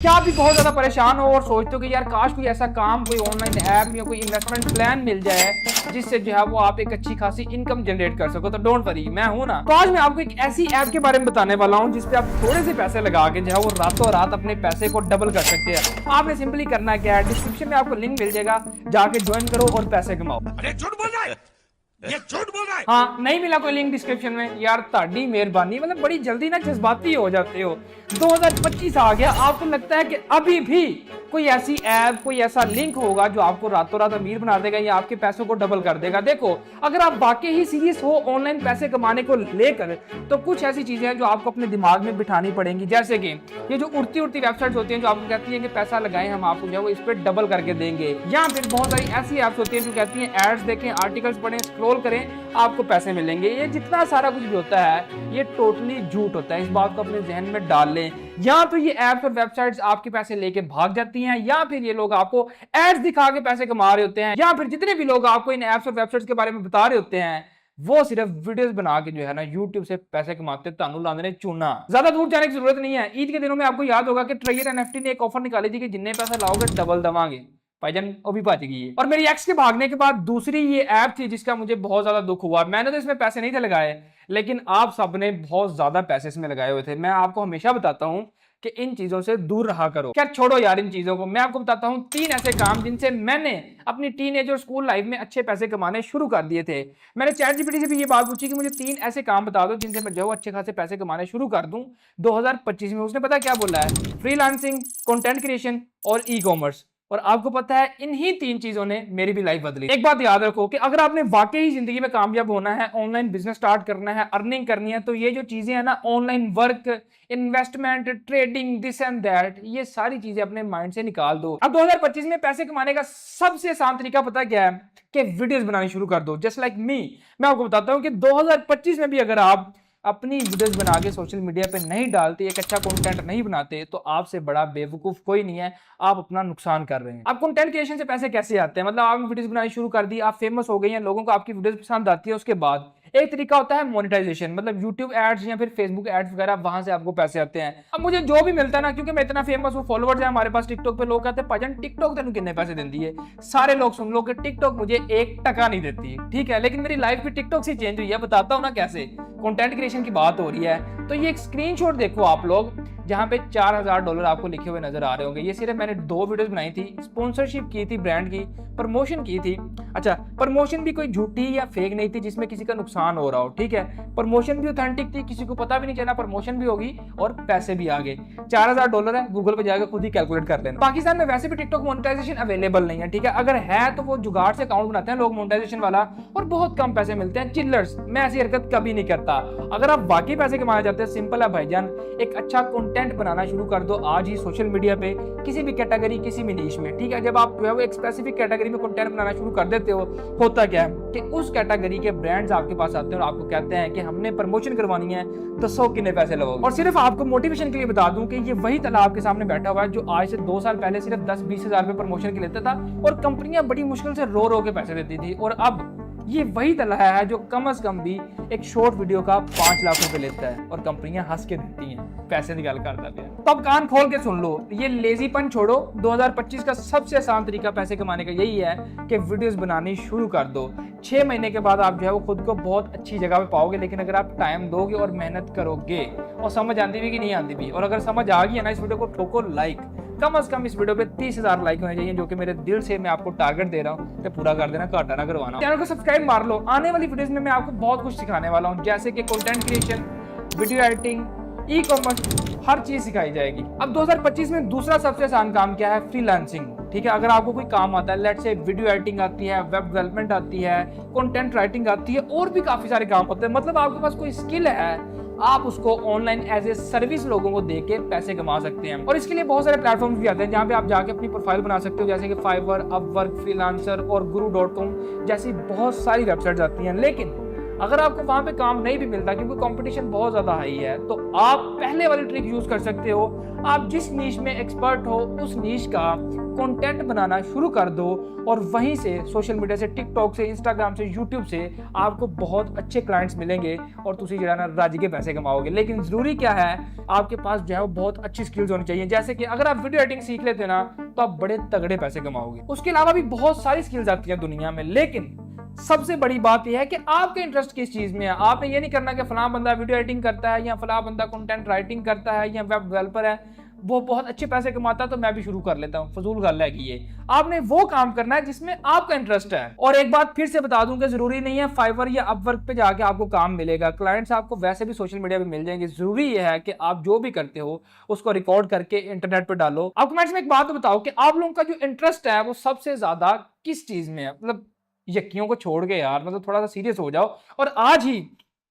क्या आप भी बहुत ज्यादा परेशान हो और सोचते हो कि यार काश कोई ऐसा काम, कोई ऑनलाइन ऐप या कोई इन्वेस्टमेंट प्लान मिल जाए जिससे जो है वो आप एक अच्छी खासी इनकम जनरेट कर सको। तो डोंट वरी, मैं हूं ना। तो आज मैं आपको एक ऐसी ऐप के बारे में बताने वाला हूं जिसपे आप थोड़े से पैसे लगा के जो है वो रातों रात अपने पैसे को डबल कर सकते हैं। आपने सिंपली करना क्या है, डिस्क्रिप्शन में आपको लिंक मिल जाएगा, जाके ज्वाइन करो और पैसे कमाओ। अरे झूठ बोल रहा है, ये झूठ बोल रहा है। हाँ, नहीं मिला कोई लिंक डिस्क्रिप्शन में, यार ताड़ी मेहरबानी, मतलब बड़ी जल्दी ना जज्बाती हो जाते हो। 2025 आ गया, आपको लगता है कि अभी भी कोई ऐसी ऐप, कोई ऐसा लिंक होगा जो आपको रातों रात अमीर बना देगा या आपके पैसों को डबल कर देगा। देखो, अगर आप वाकई ही सीरियस हो ऑनलाइन पैसे कमाने को लेकर, तो कुछ ऐसी चीजें हैं जो आपको अपने दिमाग में बिठानी पड़ेंगी। जैसे कि ये जो उड़ती उड़ती वेबसाइट्स होती हैं जो आपको कहती हैं कि पैसा लगाएं, हम आपको जो है वो इस पर डबल करके देंगे। या फिर बहुत सारी ऐसी ऐप्स होती हैं जो कहती हैं एड्स देखें, आर्टिकल्स पढ़ें, स्क्रॉल करें, आपको पैसे मिलेंगे। ये जितना सारा कुछ भी होता है ये टोटली झूठ होता है, इस बात को अपने जहन में डाल लें। या तो ये ऐप्स और वेबसाइट्स आपके पैसे लेके भाग जाती हैं, या फिर ये लोग आपको एड्स दिखा के पैसे कमा रहे होते हैं, या फिर जितने भी लोग आपको इन ऐप्स और वेबसाइट्स के बारे में बता रहे होते हैं वो सिर्फ वीडियोस बना के जो है ना YouTube से पैसे कमाते। तानू लाने ने चुना। ज्यादा दूर जाने की जरूरत नहीं है। ईद के दिनों में आपको याद होगा कि ट्रेजर एनएफटी ने एक ऑफर निकाली थी कि जितने पैसा लाओगे डबल दवांगे। भाईजान वो भी बच गई है। और मेरी एक्स के भागने के बाद दूसरी ये ऐप थी जिसका मुझे बहुत ज्यादा दुख हुआ। मैंने तो इसमें पैसे नहीं थे लगाए, लेकिन आप सबने बहुत ज्यादा पैसे इसमें लगाए हुए थे। मैं आपको हमेशा बताता हूं कि इन चीजों से दूर रहा करो। क्या छोड़ो यार इन चीजों को, मैं आपको बताता हूं 3 ऐसे काम जिनसे मैंने अपनी टीनेज और स्कूल लाइफ में अच्छे पैसे कमाने शुरू कर दिए थे। मैंने चैटजीपीटी से भी ये बात पूछी कि मुझे 3 ऐसे काम बता दो जिनसे मैं जो अच्छे खासे पैसे कमाने शुरू कर दूं 2025 में। उसने पता क्या बोला है? फ्रीलांसिंग, कंटेंट क्रिएशन और ई कॉमर्स। और आपको पता है इन्हीं 3 चीजों ने मेरी भी लाइफ बदली। एक बात याद रखो कि अगर आपने वाकई ही जिंदगी में कामयाब होना है, ऑनलाइन बिजनेस स्टार्ट करना है, अर्निंग करनी है, तो ये जो चीजें हैं ना, online work, investment, trading, this and that, ये सारी चीजें अपने माइंड से निकाल दो। अब 2025 में पैसे कमाने का सबसे आसान तरीका पता क्या है? कि वीडियोस बनानी शुरू कर दो, जस्ट लाइक मी। मैं आपको बताता हूं कि 2025 में भी अगर आप अपनी वीडियोस बना के सोशल मीडिया पे नहीं डालते, एक अच्छा कंटेंट नहीं बनाते, तो आपसे बड़ा बेवकूफ कोई नहीं है। आप अपना नुकसान कर रहे हैं। अब कंटेंट क्रिएशन से पैसे कैसे आते हैं? मतलब आपने वीडियोस बनानी शुरू कर दी, आप फेमस हो गई हैं, लोगों को आपकी वीडियोस पसंद आती है, उसके बाद एक तरीका होता है मोनेटाइजेशन, मतलब यूट्यूब एड्स या फिर फेसबुक एड्स वगैरह, वहां से आपको पैसे आते हैं। अब मुझे जो भी मिलता है ना, क्योंकि मैं इतना फेमस हूँ, फॉलोवर्स है हमारे पास टिकटॉक पे, लोग कहते हैं भजन टिकटॉक तेन कितने पैसे देती है। सारे लोग सुन लो कि टिकटॉक मुझे 1 टका नहीं देती, ठीक है, लेकिन मेरी लाइफ भी टिकटॉक से चेंज हुई है। बताता हूँ ना कैसे। कंटेंट क्रिएशन की बात हो रही है तो ये एक स्क्रीनशॉट देखो आप लोग, जहां पे $4000 आपको लिखे हुए नजर आ रहे होंगे। ये सिर्फ मैंने 2 वीडियोस बनाई थी, स्पॉन्सरशिप की थी, ब्रांड की प्रमोशन की थी। अच्छा, प्रमोशन भी कोई झूठी या फेक नहीं थी जिसमें किसी का नुकसान हो रहा हो, ठीक है। प्रमोशन भी ऑथेंटिक थी, किसी को पता भी नहीं चला, प्रमोशन भी होगी और पैसे भी आ गए। $4000 है, गूगल पे जाकर खुद ही कैलकुलेट कर लेना। पाकिस्तान में वैसे भी टिकटॉक मोनेटाइजेशन अवेलेबल नहीं है, ठीक है। अगर है तो वो जुगाड़ से अकाउंट बनाते हैं लोग मोनेटाइजेशन वाला, और बहुत कम पैसे मिलते हैं, चिल्लर्स। मैं ऐसी हरकत कभी नहीं करता। अगर आप वाकई पैसे कमाना चाहते हैं, सिंपल है भाईजान, एक अच्छा कंटेंट बनाना शुरू कर दो आज ही सोशल मीडिया पे, किसी भी कैटेगरी, किसी भी नीश में, ठीक है। जब आप जो है वो एक स्पेसिफिक कैटेगरी में कंटेंट बनाना शुरू कर देते हो, होता क्या है कि उस कैटेगरी के ब्रांड्स आपके पास आते हैं और आपको कहते हैं कि हमने प्रमोशन करवानी है, तो 100 कितने पैसे लगोगे। और सिर्फ आपको मोटिवेशन के लिए बता दूं कि ये वही तला आपके सामने बैठा हुआ है जो आज से 2 साल पहले सिर्फ 10-20 हजार रुपए प्रमोशन के लेता था, और कंपनियां बड़ी मुश्किल से रो रो के पैसे देती थी। और अब ये वही तला है जो कम से कम भी एक शॉर्ट वीडियो का 5 लाख रुपए लेता है, और कंपनियां हंस के देती हैं, पैसे निकाल कर देते हैं। तो अब कान खोल के सुन लो, ये लेजीपन छोड़ो। 2025 का सबसे आसान तरीका पैसे कमाने का यही है कि वीडियोस बनानी शुरू कर दो। 6 महीने के बाद आप जो है वो खुद को बहुत अच्छी जगह पे पाओगे, लेकिन अगर आप टाइम दोगे और मेहनत करोगे, और समझ आती भी कि नहीं आती भी, और अगर समझ आ गई है ना, इस वीडियो को ठोको लाइक। कम से कम इस वीडियो पे 30,000 लाइक होने चाहिए, जो कि मेरे दिल से मैं आपको टारगेट दे रहा हूँ, तो पूरा कर देना, घाटा ना करवाना। चैनल को सब्सक्राइब मार लो। आने वाली वीडियोस में मैं आपको बहुत कुछ सिखाने वाला हूँ, जैसे कि content creation, video editing, e commerce, हर चीज सिखाई जाएगी। अब 2025 में दूसरा सबसे आसान काम क्या है? फ्रीलांसिंग, ठीक है। अगर आपको कोई काम आता है, लेट्स से वीडियो एडिटिंग आती है, वेब डेवलपमेंट आती है, कंटेंट राइटिंग आती है, और भी काफी सारे काम होते हैं, मतलब आपके पास कोई स्किल है, आप उसको ऑनलाइन एज ए सर्विस लोगों को देके पैसे कमा सकते हैं। और इसके लिए बहुत सारे प्लेटफॉर्म भी आते हैं जहां पे आप जाके अपनी प्रोफाइल बना सकते हो, जैसे कि फाइवर, अपवर्क, फ्रीलांसर और guru.com जैसी बहुत सारी वेबसाइट्स आती हैं। लेकिन अगर आपको वहां पे काम नहीं भी मिलता क्योंकि कंपटीशन बहुत ज्यादा हाई है, तो आप पहले वाली ट्रिक यूज कर सकते हो। आप जिस नीश में एक्सपर्ट हो उस नीश का कंटेंट बनाना शुरू कर दो और वहीं से सोशल मीडिया से, टिकटॉक से, इंस्टाग्राम से, यूट्यूब से आपको बहुत अच्छे क्लाइंट्स मिलेंगे और तुसी जो है ना राजी के पैसे कमाओगे। लेकिन जरूरी क्या है, आपके पास जो है वो बहुत अच्छी स्किल्स होनी चाहिए। जैसे कि अगर आप वीडियो एडिटिंग सीख लेते ना तो आप बड़े तगड़े पैसे कमाओगे। उसके अलावा भी बहुत सारी स्किल्स आती हैं दुनिया में, लेकिन सबसे बड़ी बात यह है कि आपके इंटरेस्ट किस चीज में है। आपने ये नहीं करना कि फलां बंदा वीडियो एडिटिंग करता है या फलां बंदा कंटेंट राइटिंग करता है या वेब डेवलपर है, वो बहुत अच्छे पैसे कमाता है तो मैं भी शुरू कर लेता हूँ। फजूल गल है कि ये आपने वो काम करना है जिसमें आपका इंटरेस्ट है। और एक बात फिर से बता दूं कि जरूरी नहीं है फाइवर या अपवर्क पे जाके आपको काम मिलेगा। क्लाइंट्स आपको वैसे भी सोशल मीडिया पे मिल जाएंगे। जरूरी ये है कि आप जो भी करते हो उसको रिकॉर्ड करके इंटरनेट पे डालो। आप कमेंट्स में एक बात बताओ कि आप लोगों का जो इंटरेस्ट है वो सबसे ज्यादा किस चीज में है। मतलब यक्कियों को छोड़ के यार, मतलब थोड़ा सा सीरियस हो जाओ और आज ही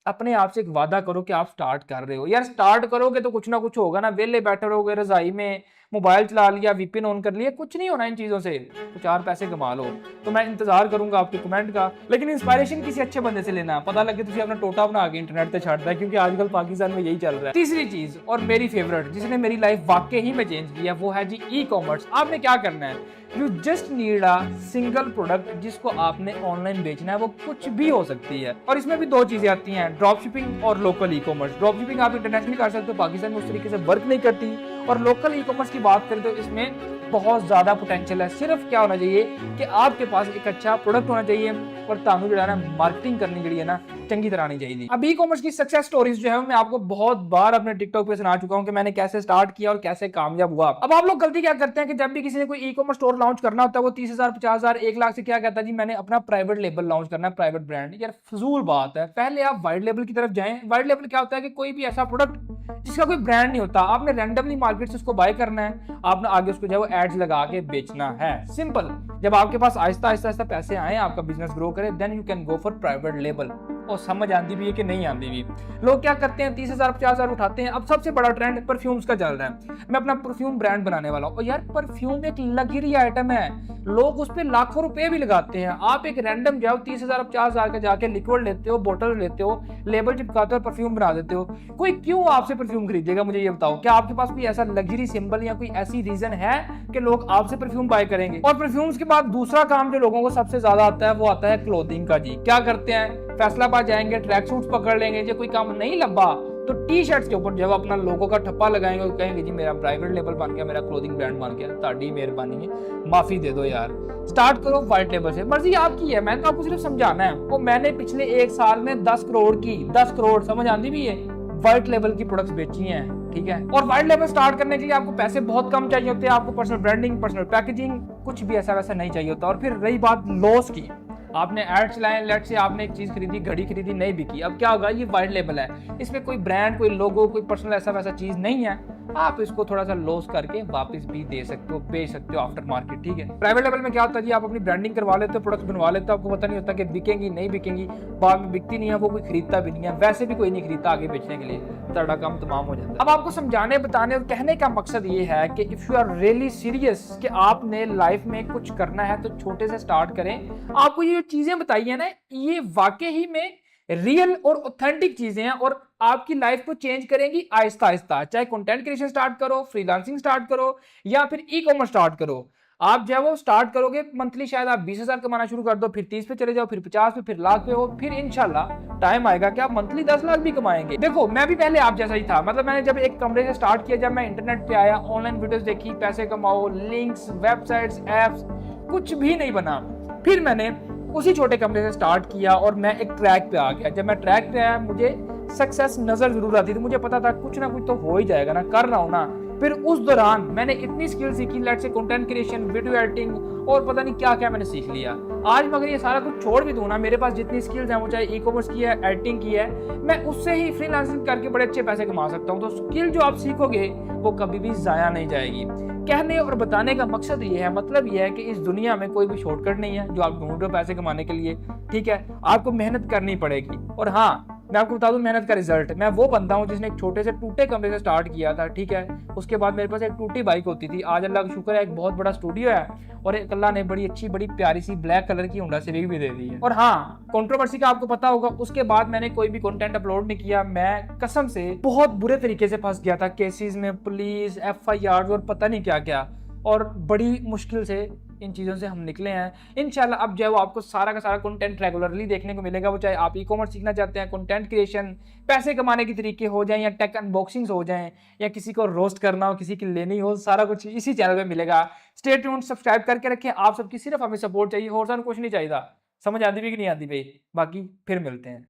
अपने आप से एक वादा करो कि आप स्टार्ट कर रहे हो। यार स्टार्ट करोगे तो कुछ ना कुछ होगा ना। वेले बैठे रहोगे रजाई में, मोबाइल चला लिया, वीपीएन ऑन कर लिया, कुछ नहीं होना इन चीजों से। तो 4 पैसे कमा लो। तो मैं इंतजार करूंगा आपके कमेंट का, लेकिन इंस्पायरेशन किसी अच्छे बंदे से लेना। पता लगे तुझे अपना टोटा बना के इंटरनेट पे छाड़ता है, क्योंकि आजकल पाकिस्तान में यही चल रहा है। तीसरी चीज और मेरी फेवरेट जिसने मेरी लाइफ वाकई ही में चेंज किया वो है जी ई कॉमर्स। आपने क्या करना है, you just need a single product जिसको आपने ऑनलाइन बेचना है। वो कुछ भी हो सकती है और इसमें भी 2 चीजें आती हैं, ड्रॉप शिपिंग और local e commerce. Drop shipping आप इंटरनेशनली कर सकते हो, पाकिस्तान में उस तरीके से वर्क नहीं करती। और लोकल ई कॉमर्स की बात करें तो इसमें बहुत ज्यादा पोटेंशियल है। सिर्फ क्या होना चाहिए कि आपके पास एक अच्छा प्रोडक्ट होना चाहिए और तानू जो है ना मार्केटिंग करनी चाहिए ना चंगी तरह आनी चाहिए। अब ई कॉमर्स की सक्सेस स्टोरीज जो है मैं आपको बहुत बार अपने टिकटॉक पे सुना चुका हूं कि मैंने कैसे स्टार्ट किया और कैसे कामयाब हुआ। अब आप लोग गलती क्या करते हैं कि जब भी किसी ने कोई ई कॉमर्स स्टोर लॉन्च करना होता है वो 30,000, 50,000, 1 लाख से क्या कहता है जी मैंने अपना प्राइवेट लेबल लॉन्च करना है, प्राइवेट ब्रांड। यार फजूल बात है। पहले आप वाइट लेबल की तरफ जाएं। वाइट लेबल क्या होता है कि कोई भी ऐसा प्रोडक्ट जिसका कोई ब्रांड नहीं होता, आपने रैंडमली मार्केट से उसको बाय करना है, आपने आगे उसको जो है वो एड्स लगा के बेचना है। सिंपल। जब आपके पास आहिस्ता आहिस्ता पैसे आए, आपका बिजनेस ग्रो करे, then you can go for private label. और समझ आती भी है कि नहीं आती भी। लोग क्या करते हैं 30,000, 50,000 उठाते हैं। अब सबसे बड़ा ट्रेंड परफ्यूम्स का चल रहा है। मैं अपना परफ्यूम ब्रांड बनाने वाला हूँ। और यार परफ्यूम एक लग्जरी आइटम है, लोग उस पर लाखों रुपए भी लगाते हैं। आप एक रैंडम जाओ 30,000, 50,000 का जाके लिक्विड लेते हो, बोतल लेते हो, लेबल चिपकाते हो, परफ्यूम बना देते हो। कोई क्यों आपसे परफ्यूम खरीदेगा, मुझे ये बताओ। क्या आपके पास कोई ऐसा लग्जरी सिंबल या कोई ऐसी रीजन है कि लोग आपसे परफ्यूम बाय करेंगे? और परफ्यूम्स के बाद दूसरा काम जो लोगों को सबसे ज्यादा आता है वो आता है क्लोथिंग का। जी क्या करते हैं, फैसलाबाद जाएंगे, ट्रैक सूट्स पकड़ लेंगे, जो कोई काम नहीं लंबा तो टी शर्ट्स के ऊपर जब अपना लोगो का ठप्पा लगाएंगे और कहेंगे जी मेरा प्राइवेट लेबल बन गया, मेरा क्लोथिंग ब्रांड बन गया। ताड़ी मेहरबानी है, माफी दे दो यार। स्टार्ट करो व्हाइट लेबल से, मर्जी आपकी है, मैंने तो आपको सिर्फ समझाना है। और मैंने पिछले 1 साल में 10 करोड़ समझ आती भी है व्हाइट लेबल की प्रोडक्ट्स बेची हैं, ठीक है। और व्हाइट लेबल स्टार्ट करने के लिए आपको पैसे बहुत कम चाहिए होते हैं। आपको पर्सनल ब्रांडिंग, पर्सनल पैकेजिंग कुछ भी ऐसा वैसा नहीं चाहिए होता। और फिर रही बात लॉस की, आपने ऐड चलाए, लेट से आपने एक चीज खरीदी, घड़ी खरीदी, नहीं बिकी, अब क्या होगा, ये व्हाइट लेबल है, इसमें कोई ब्रांड, कोई लोगो, कोई पर्सनल ऐसा वैसा चीज नहीं है। आप इसको थोड़ा सा लॉस करके वापस भी दे सकते हो, बेच सकते हो आफ्टर मार्केट, ठीक है। प्राइवेट लेवल में क्या होता है जी, आप अपनी ब्रांडिंग करवा लेते हो, प्रोडक्ट बनवा लेते हो, आपको पता नहीं होता कि बिकेंगी नहीं बिकेंगी, बाद में बिकती नहीं है, वो कोई खरीदता भी नहीं है, वैसे भी कोई नहीं खरीदता आगे बेचने के लिए, ਤੁਹਾਡਾ काम तमाम हो जाता है। अब आपको समझाने, बताने और कहने का मकसद ये है कि if you are really serious कि आपने लाइफ में कुछ करना है तो छोटे से स्टार्ट करें। आपको ये चीजें बताई है ना, ये वाकई ही में रियल और ऑथेंटिक चीजें हैं और आपकी लाइफ को चेंज करेंगी आहिस्ता आहिस्ता। चाहे कंटेंट क्रिएशन स्टार्ट करो, फ्रीलांसिंग स्टार्ट करो या फिर ई कॉमर्स स्टार्ट करो। आप जो है वो स्टार्ट करोगे मंथली, शायद आप 20,000 कमाना शुरू कर दो, फिर 30 पे चले जाओ, फिर 50 पे, फिर लाख पे हो, फिर इंशाल्लाह टाइम आएगा कि आप मंथली 10 लाख भी कमाएंगे। देखो मैं भी पहले आप जैसा ही था। मतलब मैंने जब एक कमरे से स्टार्ट किया, जब मैं इंटरनेट पे आया, ऑनलाइन वीडियोस देखी, पैसे कमाओ, लिंक्स, वेबसाइट्स, एप्स, कुछ भी नहीं बना। फिर मैंने उसी छोटे कमरे से स्टार्ट किया और मैं एक ट्रैक पे आ गया। जब मैं ट्रैक पे आया, मुझे सक्सेस नजर जरूर आती थी, मुझे पता था कुछ ना कुछ तो हो ही जाएगा ना, कर रहा हूं ना। फिर उस दौरान मैंने इतनी स्किल सीखी, let's say content creation, video editing और पता नहीं क्या क्या मैंने सीख लिया। आज मगर ये सारा कुछ छोड़ भी दूं ना, मेरे पास जितनी स्किल्स हैं, वो चाहे ई कॉमर्स की है, एडिटिंग की है, मैं उससे ही फ्रीलांसिंग करके बड़े अच्छे पैसे कमा सकता हूं। तो स्किल जो आप सीखोगे वो कभी भी जाया नहीं जाएगी। कहने और बताने का मकसद ये है, मतलब ये है कि इस दुनिया में कोई भी शॉर्टकट नहीं है जो आप ढूंढ रहे हो पैसे कमाने के लिए, ठीक है। आपको मेहनत करनी पड़ेगी। और हाँ, मैं आपको बता दूं मेहनत का रिजल्ट, मैं वो बंदा हूँ जिसने एक छोटे से टूटे कमरे से स्टार्ट किया था, ठीक है। उसके बाद मेरे पास एक टूटी बाइक होती थी, आज अल्लाह का शुक्र है एक बहुत बड़ा स्टूडियो है और एक अल्लाह ने बड़ी अच्छी बड़ी प्यारी सी ब्लैक कलर की होंडा सिविक भी दे दी है। और हाँ, कंट्रोवर्सी का आपको पता होगा, उसके बाद मैंने कोई भी कंटेंट अपलोड नहीं किया। मैं कसम से बहुत बुरे तरीके से फंस गया था केसेस में, पुलिस, FIR और पता नहीं क्या क्या, और बड़ी मुश्किल से इन चीज़ों से हम निकले हैं। इंशाल्लाह अब जो है वो आपको सारा का सारा कंटेंट रेगुलरली देखने को मिलेगा, वो चाहे आप ई-कॉमर्स सीखना चाहते हैं, कंटेंट क्रिएशन, पैसे कमाने के तरीके हो जाएं, या टेक अनबॉक्सिंग्स हो जाएं, या किसी को रोस्ट करना हो, किसी की लेनी हो, सारा कुछ इसी चैनल पे मिलेगा। स्टे ट्यून्ड, सब्सक्राइब करके रखें। आप सबकी सिर्फ हमें सपोर्ट चाहिए और कुछ नहीं चाहिए। समझ आती भी कि नहीं आती भाई? बाकी फिर मिलते हैं।